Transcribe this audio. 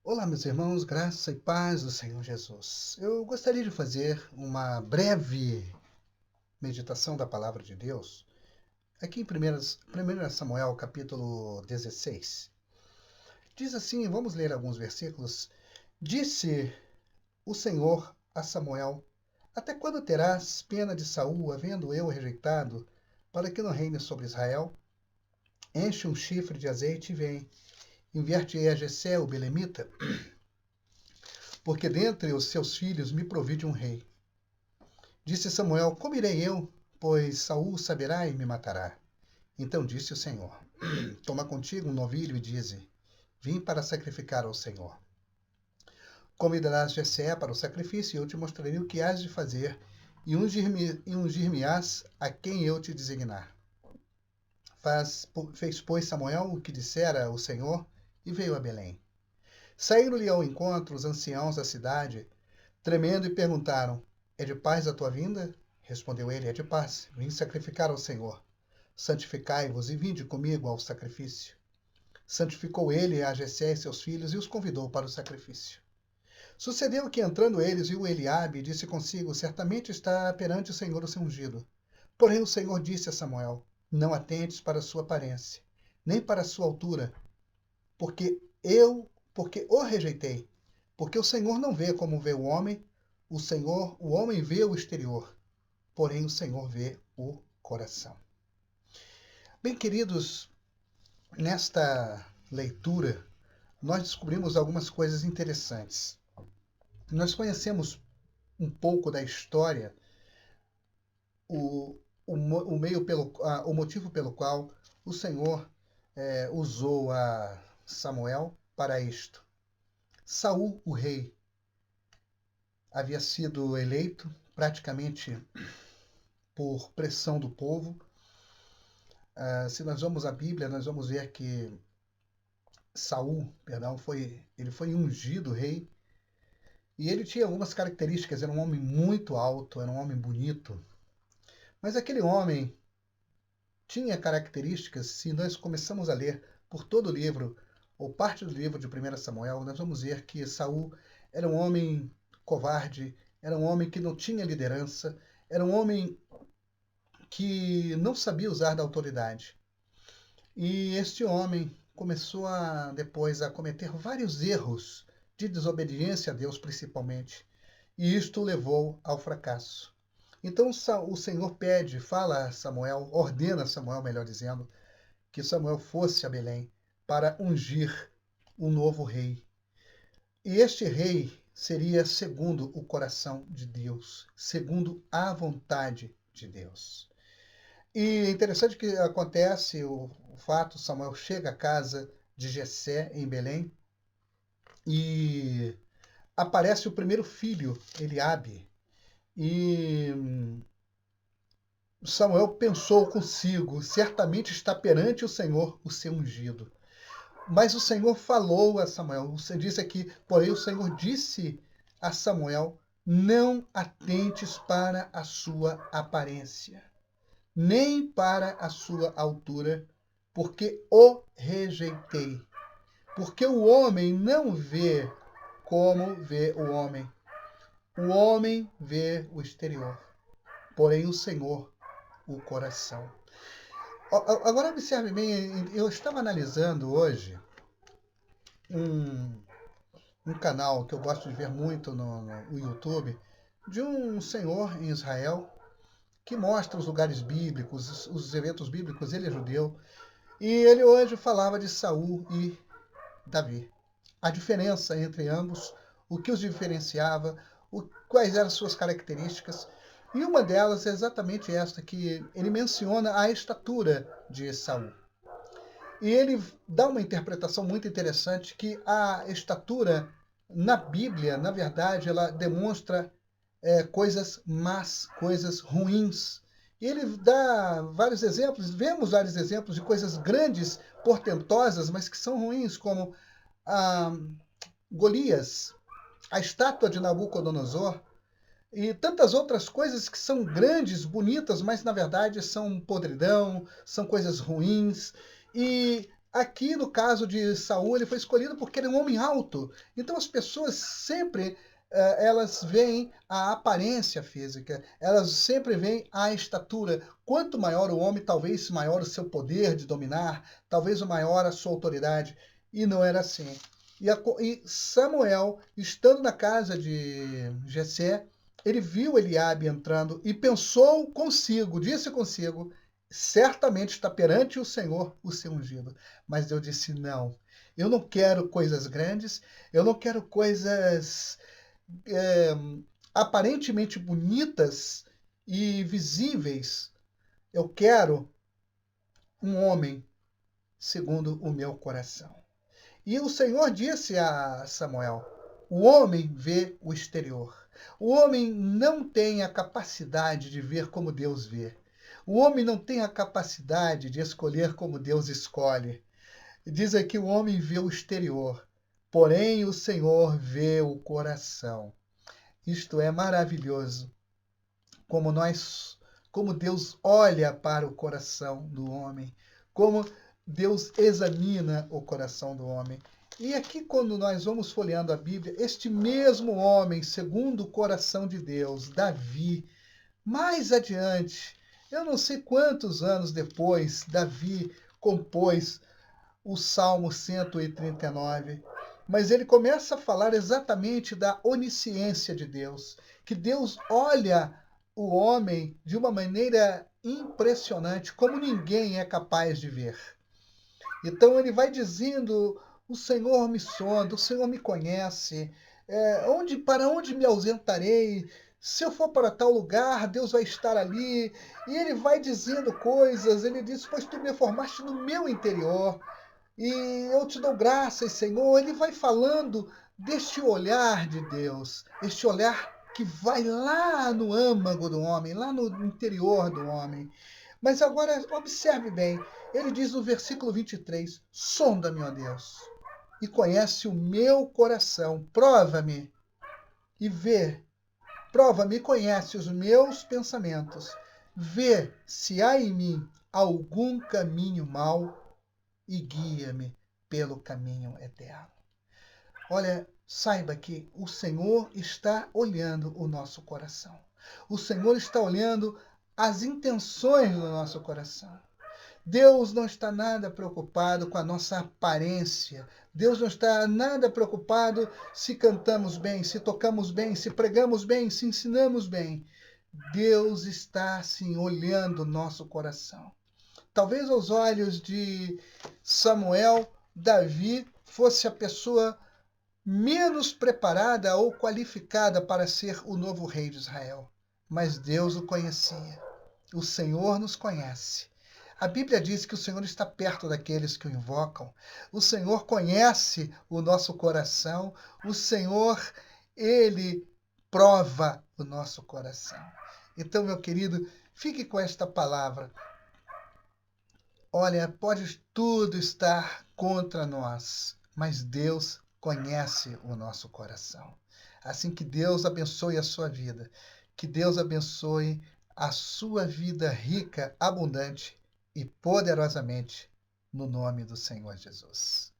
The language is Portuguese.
Olá, meus irmãos, graça e paz do Senhor Jesus. Eu gostaria de fazer uma breve meditação da palavra de Deus aqui em 1 Samuel, capítulo 16. Diz assim, vamos ler alguns versículos. Disse o Senhor a Samuel: Até quando terás pena de Saul, havendo eu rejeitado, para que não reine sobre Israel? Enche um chifre de azeite e vem. Enviar-te-ei a Jessé, o belemita, porque dentre os seus filhos me provide um rei. Disse Samuel: Como irei eu? Pois Saul saberá e me matará. Então disse o Senhor: Toma contigo um novilho e dize: Vim para sacrificar ao Senhor. Convidarás Jessé para o sacrifício e eu te mostrarei o que hás de fazer e ungir-me-ás a quem eu te designar. Fez, pois, Samuel o que dissera o Senhor e veio a Belém. Saíram-lhe ao encontro os anciãos da cidade, tremendo, e perguntaram: É de paz a tua vinda? Respondeu ele: É de paz. Vim sacrificar ao Senhor. Santificai-vos e vinde comigo ao sacrifício. Santificou ele a Jessé e seus filhos e os convidou para o sacrifício. Sucedeu que, entrando eles, viu Eliabe e disse consigo: Certamente está perante o Senhor o seu ungido. Porém o Senhor disse a Samuel: Não atentes para a sua aparência, nem para a sua altura, porque o rejeitei. Porque o Senhor não vê como vê o homem vê o exterior, porém o Senhor vê o coração. Bem, queridos, nesta leitura nós descobrimos algumas coisas interessantes. Nós conhecemos um pouco da história, o motivo pelo qual o Senhor usou a Samuel para isto. Saul, o rei, havia sido eleito praticamente por pressão do povo. Se nós vamos à Bíblia, nós vamos ver que Saul, ele foi ungido rei, e ele tinha algumas características. Era um homem muito alto, era um homem bonito, mas aquele homem tinha características. Se nós começamos a ler por todo o livro, ou parte do livro de 1 Samuel, nós vamos ver que Saul era um homem covarde, era um homem que não tinha liderança, era um homem que não sabia usar da autoridade. E este homem começou depois a cometer vários erros de desobediência a Deus, principalmente. E isto levou ao fracasso. Então o Senhor fala a Samuel, ordena a Samuel, melhor dizendo, que Samuel fosse a Belém para ungir um novo rei. E este rei seria segundo o coração de Deus, segundo a vontade de Deus. E é interessante que acontece o fato: Samuel chega à casa de Jessé, em Belém, e aparece o primeiro filho, Eliabe. E Samuel pensou consigo: certamente está perante o Senhor o seu ungido. Mas o Senhor falou a Samuel. Você diz aqui: porém o Senhor disse a Samuel: não atentes para a sua aparência, nem para a sua altura, porque o rejeitei. Porque o homem não vê como vê o homem. O homem vê o exterior, porém o Senhor o coração. Agora observe bem, eu estava analisando hoje um canal que eu gosto de ver muito no YouTube, de um senhor em Israel que mostra os lugares bíblicos, os eventos bíblicos. Ele é judeu, e ele hoje falava de Saul e Davi. A diferença entre ambos, o que os diferenciava, quais eram as suas características. E uma delas é exatamente esta, que ele menciona a estatura de Saul. E ele dá uma interpretação muito interessante, que a estatura na Bíblia, na verdade, ela demonstra coisas más, coisas ruins. E ele dá vários exemplos, vemos vários exemplos de coisas grandes, portentosas, mas que são ruins, como Golias, a estátua de Nabucodonosor, e tantas outras coisas que são grandes, bonitas, mas na verdade são podridão, são coisas ruins. E Aqui, no caso de Saul, ele foi escolhido porque ele é um homem alto. Então, as pessoas sempre elas veem a aparência física, elas sempre veem a estatura. Quanto maior o homem, talvez maior o seu poder de dominar, talvez o maior a sua autoridade. E não era assim. E Samuel, estando na casa de Jessé, ele viu Eliabe entrando e pensou consigo, disse consigo, certamente está perante o Senhor o seu ungido. Mas Deus disse, não, eu não quero coisas grandes, eu não quero coisas aparentemente bonitas e visíveis. Eu quero um homem segundo o meu coração. E o Senhor disse a Samuel, o homem vê o exterior. O homem não tem a capacidade de ver como Deus vê. O homem não tem a capacidade de escolher como Deus escolhe. Diz aqui o homem vê o exterior, porém o Senhor vê o coração. Isto é maravilhoso. Como Deus olha para o coração do homem, como Deus examina o coração do homem. E aqui, quando nós vamos folheando a Bíblia, este mesmo homem, segundo o coração de Deus, Davi, mais adiante, eu não sei quantos anos depois, Davi compôs o Salmo 139, mas ele começa a falar exatamente da onisciência de Deus, que Deus olha o homem de uma maneira impressionante, como ninguém é capaz de ver. Então ele vai dizendo, o Senhor me sonda, o Senhor me conhece, para onde me ausentarei? Se eu for para tal lugar, Deus vai estar ali. E ele vai dizendo coisas, ele diz, pois tu me formaste no meu interior, e eu te dou graças, Senhor. Ele vai falando deste olhar de Deus, este olhar que vai lá no âmago do homem, lá no interior do homem. Mas agora observe bem, ele diz no versículo 23, sonda-me, ó Deus, e conhece o meu coração, prova-me e vê, prova-me e conhece os meus pensamentos, vê se há em mim algum caminho mau e guia-me pelo caminho eterno. Olha, saiba que o Senhor está olhando o nosso coração. O Senhor está olhando as intenções do nosso coração. Deus não está nada preocupado com a nossa aparência. Deus não está nada preocupado se cantamos bem, se tocamos bem, se pregamos bem, se ensinamos bem. Deus está, sim, olhando o nosso coração. Talvez aos olhos de Samuel, Davi fosse a pessoa menos preparada ou qualificada para ser o novo rei de Israel. Mas Deus o conhecia. O Senhor nos conhece. A Bíblia diz que o Senhor está perto daqueles que o invocam. O Senhor conhece o nosso coração. O Senhor, ele prova o nosso coração. Então, meu querido, fique com esta palavra. Olha, pode tudo estar contra nós, mas Deus conhece o nosso coração. Assim que Deus abençoe a sua vida, que Deus abençoe a sua vida rica, abundante e poderosamente, no nome do Senhor Jesus.